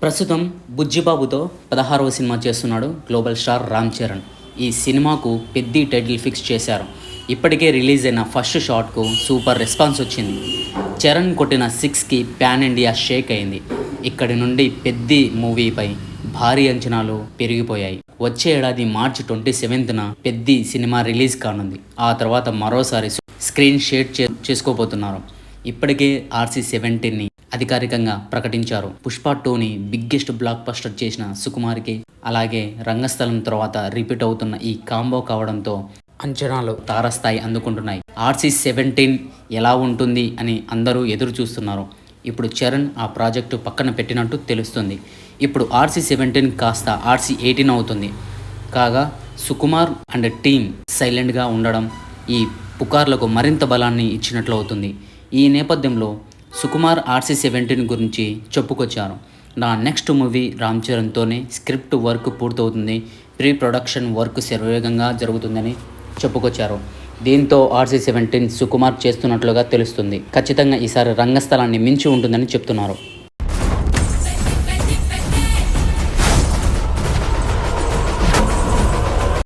ప్రస్తుతం బుజ్జిబాబుతో 16వ సినిమా చేస్తున్నాడు global star Ram Charan. ఈ సినిమాకు పెద్ద టైటిల్ ఫిక్స్ చేశారు. ఇప్పటికే రిలీజ్ అయిన ఫస్ట్ షాట్కు సూపర్ రెస్పాన్స్ వచ్చింది. చరణ్ కొట్టిన 6కి ప్యాన్ ఇండియా షేక్ అయింది. ఇక్కడి నుండి పెద్ద మూవీపై భారీ అంచనాలు పెరిగిపోయాయి. వచ్చే ఏడాది మార్చి 27న పెద్ద సినిమా రిలీజ్ కానుంది. ఆ తర్వాత మరోసారి స్క్రీన్ షేర్ చేసుకోబోతున్నారు. ఇప్పటికే RC-17ని అధికారికంగా ప్రకటించారు. పుష్ప 2ని బిగ్గెస్ట్ బ్లాక్ బస్టర్ చేసిన సుకుమార్కి, అలాగే రంగస్థలం తర్వాత రిపీట్ అవుతున్న ఈ కాంబో కావడంతో అంచనాలు తారస్థాయి అందుకుంటున్నాయి. RC-17 ఎలా ఉంటుంది అని అందరూ ఎదురు చూస్తున్నారు. ఇప్పుడు చరణ్ ఆ ప్రాజెక్టు పక్కన పెట్టినట్టు తెలుస్తుంది. ఇప్పుడు RC-17 కాస్త RC-18 అవుతుంది. కాగా సుకుమార్ అండ్ టీమ్ సైలెంట్గా ఉండడం ఈ పుకార్లకు మరింత బలాన్ని ఇచ్చినట్లు అవుతుంది. ఈ నేపథ్యంలో సుకుమార్ RC-17 గురించి చెప్పుకొచ్చారు. నా నెక్స్ట్ మూవీ రామ్ చరణ్తోనే స్క్రిప్ట్ వర్క్ పూర్తవుతుంది, ప్రీ ప్రొడక్షన్ వర్క్ శరవేగంగా జరుగుతుందని చెప్పుకొచ్చారు. దీంతో RC-17 సుకుమార్ చేస్తున్నట్లుగా తెలుస్తుంది. ఖచ్చితంగా ఈసారి రంగస్థలాన్ని మించి ఉంటుందని చెప్తున్నారు.